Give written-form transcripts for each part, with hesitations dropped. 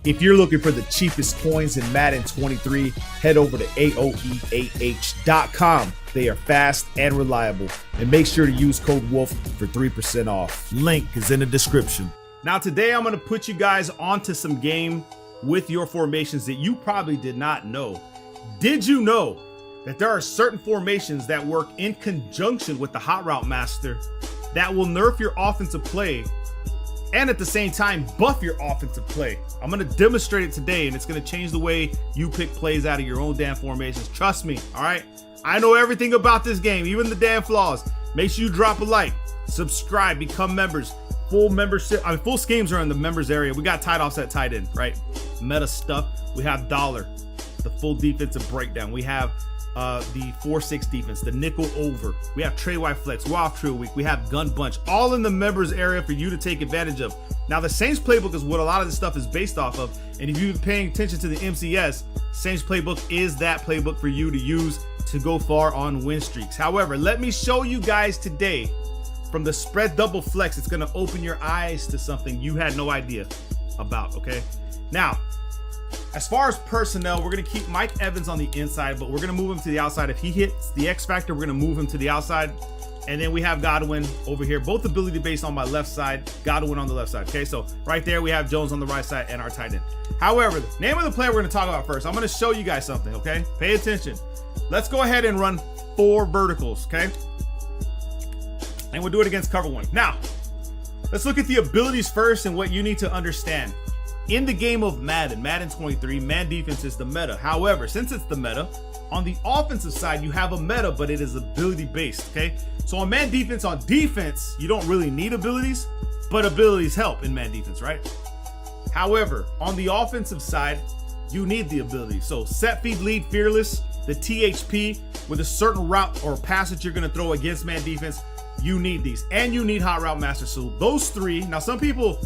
If you're looking for the cheapest coins in Madden 23, head over to AOEAH.com. They are fast and reliable. And make sure to use code WOLF for 3% off. Link is in the description. Now today I'm going to put you guys onto some game with your formations that you probably did not know. Did you know that there are certain formations that work in conjunction with the Hot Route Master that will nerf your offensive play and at the same time buff your offensive play? I'm going to demonstrate it today, and it's going to change the way you pick plays out of your own damn formations. Trust me, all right? I know everything about this game, even the damn flaws. Make sure you drop a like, subscribe, become members. Full membership, full schemes are in the members area. We got tight offset, tight end, right? Meta stuff. We have dollar, the full defensive breakdown. We have the 4-6 defense, the nickel over. We have trade wide flex, wild trio week. We have gun bunch, all in the members area for you to take advantage of. Now the Saints playbook is what a lot of this stuff is based off of. And if you've been paying attention to the MCS, Saints playbook is that playbook for you to use to go far on win streaks. However, let me show you guys today from the spread double flex. It's going to open your eyes to something you had no idea about. Okay. Now, as far as personnel, we're going to keep Mike Evans on the inside, but we're going to move him to the outside. If he hits the X factor, we're going to move him to the outside. And then we have Godwin over here, both ability based on my left side, Godwin on the left side. Okay, so right there we have Jones on the right side and our tight end. However, the name of the player we're going to talk about first. I'm going to show you guys something. Okay, pay attention. Let's go ahead and run 4 verticals. Okay, and we'll do it against cover 1. Now, let's look at the abilities first and what you need to understand. In the game of Madden 23, man defense is the meta. However, since it's the meta, on the offensive side, you have a meta, but it is ability based, okay? So on man defense, you don't really need abilities, but abilities help in man defense, right? However, on the offensive side, you need the ability. So set, feed, lead, fearless, the THP with a certain route or pass that you're gonna throw against man defense, you need these. And you need Hot Route Master. So those 3, now some people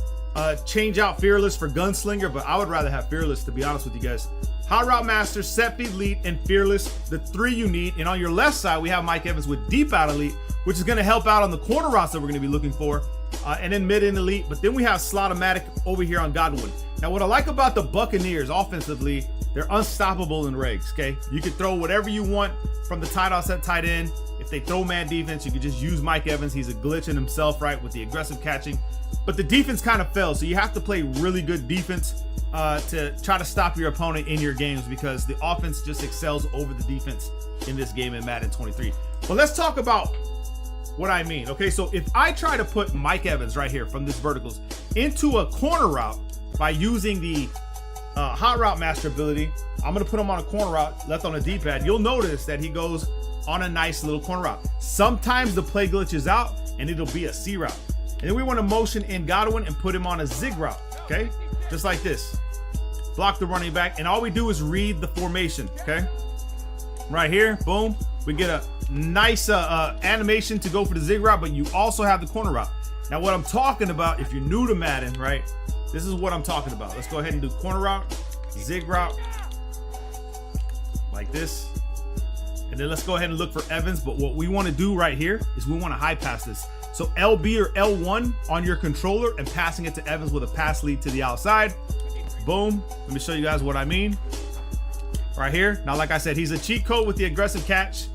change out fearless for gunslinger, but I would rather have fearless, to be honest with you guys. Hot Route Master, set, feed, lead, and fearless, the 3 you need. And on your left side, we have Mike Evans with deep out elite, which is going to help out on the corner routes that we're going to be looking for, and then mid and elite. But then we have Slot-O-Matic over here on Godwin. Now, what I like about the Buccaneers offensively, they're unstoppable in regs. Okay, you can throw whatever you want from the tight offset tight end. If they throw man defense, you can just use Mike Evans. He's a glitch in himself, right, with the aggressive catching. But the defense kind of fails, so you have to play really good defense to try to stop your opponent in your games, because the offense just excels over the defense in this game in Madden 23. But let's talk about what I mean. Okay, so if I try to put Mike Evans right here from this verticals into a corner route by using the Hot Route Master ability, I'm going to put him on a corner route left on a D-pad. You'll notice that he goes on a nice little corner route. Sometimes the play glitches out and it'll be a C route. And then we want to motion in Godwin and put him on a zig route, okay? Just like this. Block the running back, and all we do is read the formation, okay? Right here, boom. We get a nice animation to go for the zig route, but you also have the corner route. Now, what I'm talking about, if you're new to Madden, right? This is what I'm talking about. Let's go ahead and do corner route, zig route, like this. And then let's go ahead and look for Evans. But what we want to do right here is we want to high pass this. So LB or L1 on your controller and passing it to Evans with a pass lead to the outside. Boom. Let me show you guys what I mean. Right here. Now, like I said, he's a cheat code with the aggressive catch.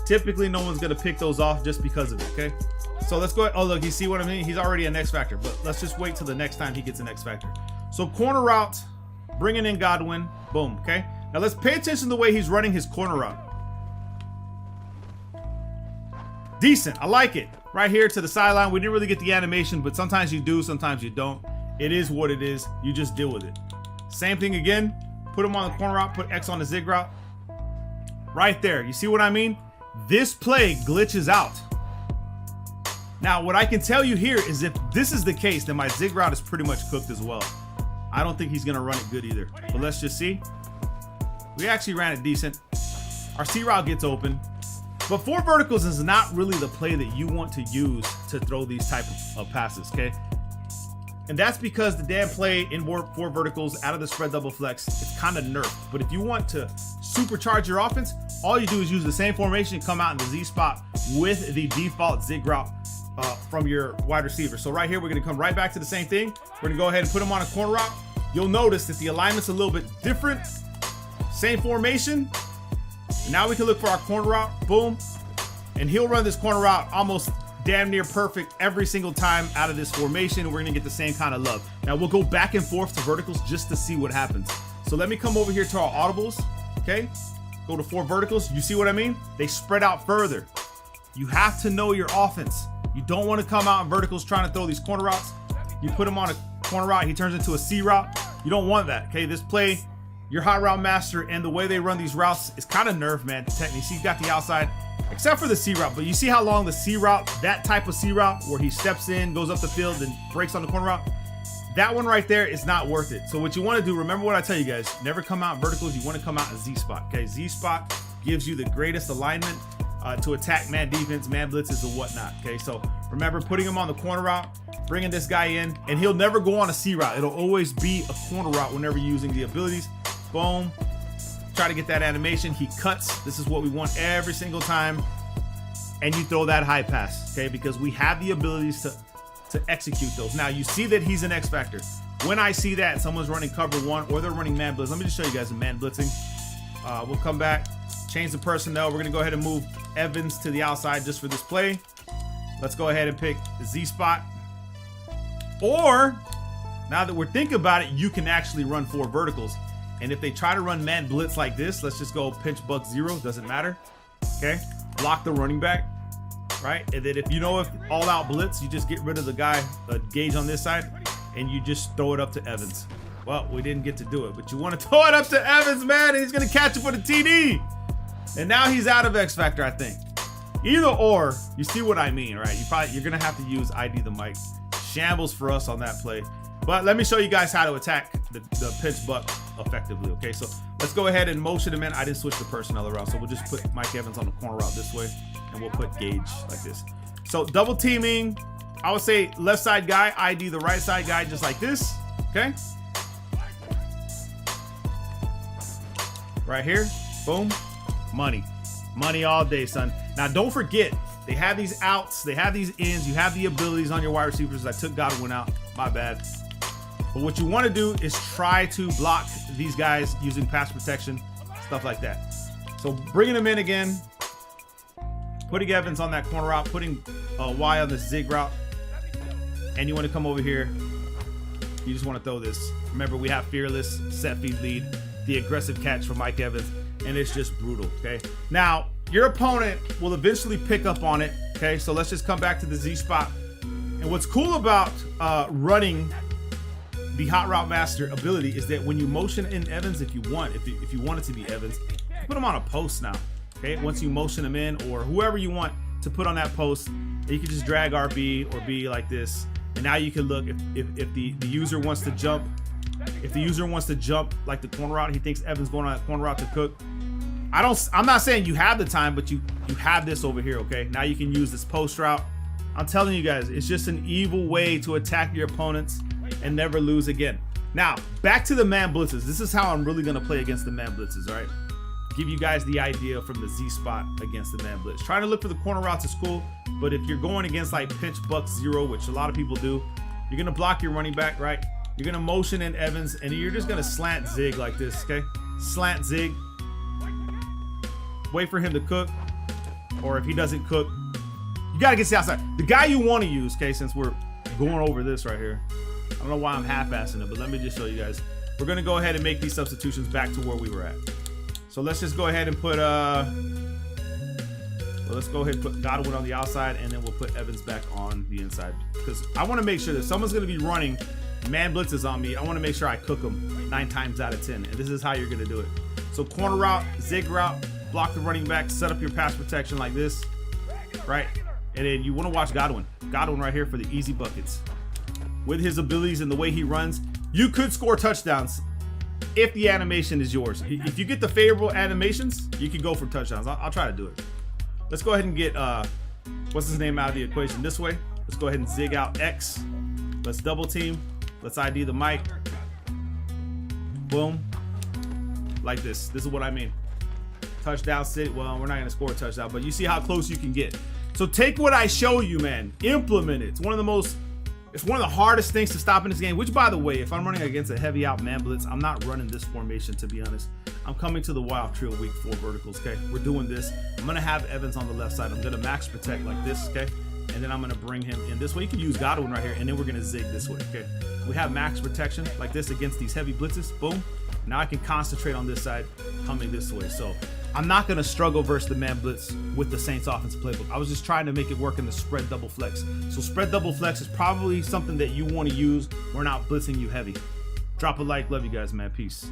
Typically, no one's going to pick those off just because of it, okay? So let's go ahead. Oh, look, you see what I mean? He's already an X factor, but let's just wait till the next time he gets an X factor. So corner route, bringing in Godwin. Boom, okay? Now, let's pay attention to the way he's running his corner route. Decent. I like it. Right here to the sideline. We didn't really get the animation, but sometimes you do, sometimes you don't. It is what it is. You just deal with it. Same thing again. Put him on the corner route, put X on the zig route. Right there. You see what I mean? This play glitches out. Now, what I can tell you here is if this is the case, then my zig route is pretty much cooked as well. I don't think he's going to run it good either. But let's just see. We actually ran it decent. Our C route gets open. But 4 verticals is not really the play that you want to use to throw these type of passes, okay? And that's because the damn play in 4 verticals out of the spread double flex, it's kind of nerfed. But if you want to supercharge your offense, all you do is use the same formation, come out in the Z spot with the default zig route from your wide receiver. So right here, we're going to come right back to the same thing. We're going to go ahead and put him on a corner route. you'll notice that the alignment's a little bit different. Same formation. Now we can look for our corner route. Boom. And he'll run this corner route almost damn near perfect every single time out of this formation. We're gonna get the same kind of love. Now we'll go back and forth to verticals just to see what happens. So let me come over here to our audibles, okay? Go to 4 verticals. You see what I mean? They spread out further. You have to know your offense. You don't want to come out in verticals trying to throw these corner routes. You put him on a corner route, he turns into a C route. You don't want that, okay? This play, your hot route master and the way they run these routes is kind of nerfed, man. Techniques. He's got the outside, except for the C route. But you see how long the C route, that type of C route where he steps in, goes up the field, and breaks on the corner route, that one right there is not worth it. So what you want to do, remember what I tell you guys, never come out in verticals. You want to come out in Z spot, okay? Z spot gives you the greatest alignment to attack man defense, man blitzes, and whatnot, okay? So remember putting him on the corner route, bringing this guy in, and he'll never go on a C route. It'll always be a corner route whenever you're using the abilities. Boom. Try to get that animation. He cuts. This is what we want every single time. And you throw that high pass, okay? Because we have the abilities to execute those. Now you see that he's an X factor. When I see that someone's running cover 1 or they're running man blitz, let me just show you guys the man blitzing. We'll come back, change the personnel. We're gonna go ahead and move Evans to the outside just for this play. Let's go ahead and pick the Z spot. Or now that we're thinking about it, you can actually run 4 verticals. And if they try to run man blitz like this, let's just go pinch buck 0, doesn't matter. Okay, block the running back, right? And then if you know if all out blitz, you just get rid of the guy, Gage on this side, and you just throw it up to Evans. Well, we didn't get to do it, but you want to throw it up to Evans, man, and he's gonna catch it for the TD. And now he's out of X Factor, I think. Either or, you see what I mean, right? You're gonna have to use ID the mic. Shambles for us on that play. But let me show you guys how to attack the pinch buck effectively, okay? So let's go ahead and motion him in. I didn't switch the personnel around, so we'll just put Mike Evans on the corner route this way, and we'll put Gage like this. So double teaming, I would say left side guy, ID the right side guy, just like this, okay? Right here, boom, money. Money all day, son. Now don't forget, they have these outs, they have these ins, you have the abilities on your wide receivers. I took Godwin out, my bad. But what you want to do is try to block these guys using pass protection, stuff like that. So bringing them in again, putting Evans on that corner route, putting Y on the zig route, and you want to come over here. You just want to throw this. Remember, we have fearless, set feed lead, the aggressive catch from Mike Evans, and it's just brutal, okay? Now, your opponent will eventually pick up on it, okay? So let's just come back to the Z spot. And what's cool about running the hot route master ability is that when you motion in Evans, if you want it to be Evans, put him on a post now, okay? Once you motion him in, or whoever you want to put on that post, you can just drag RB or B like this, and now you can look if the user wants to jump, like the corner route, he thinks Evans going on that corner route to cook. I'm not saying you have the time, but you have this over here, okay? Now you can use this post route. I'm telling you guys, it's just an evil way to attack your opponents and never lose again. Now, back to the man blitzes. This is how I'm really gonna play against the man blitzes, all right? Give you guys the idea from the Z spot against the man blitz. Trying to look for the corner routes is cool, but if you're going against like pinch buck 0, which a lot of people do, you're gonna block your running back, right? You're gonna motion in Evans, and you're just gonna slant zig like this, okay? Slant zig. Wait for him to cook, or if he doesn't cook, you gotta get to the outside. The guy you want to use, okay, since we're going over this right here, I don't know why I'm half-assing it, but let me just show you guys. We're gonna go ahead and make these substitutions back to where we were at. So let's just go ahead and put let's go ahead and put Godwin on the outside, and then we'll put Evans back on the inside, because I want to make sure that someone's gonna be running man blitzes on me. I want to make sure I cook them 9 times out of 10, and this is how you're gonna do it. So corner route, zig route, block the running back, set up your pass protection like this, right? And then you want to watch Godwin right here for the easy buckets. With his abilities and the way he runs, you could score touchdowns if the animation is yours. If you get the favorable animations, you can go for touchdowns. I'll try to do it. Let's go ahead and get what's his name out of the equation this way. Let's go ahead and zig out X. Let's double team. Let's ID the mic. Boom. Like this. This is what I mean. Touchdown sit. Well, we're not gonna score a touchdown, but you see how close you can get. So take what I show you, man. Implement it. It's one of the most It's one of the hardest things to stop in this game, which, by the way, if I'm running against a heavy out man blitz, I'm not running this formation, to be honest. I'm coming to the wild trio week 4 verticals, okay? We're doing this. I'm going to have Evans on the left side. I'm going to max protect like this, okay? And then I'm going to bring him in this way. You can use Godwin right here, and then we're going to zig this way, okay? We have max protection like this against these heavy blitzes. Boom. Now I can concentrate on this side, coming this way. So I'm not going to struggle versus the man blitz with the Saints offensive playbook. I was just trying to make it work in the spread double flex. So spread double flex is probably something that you want to use. We're not blitzing you heavy. Drop a like. Love you guys, man. Peace.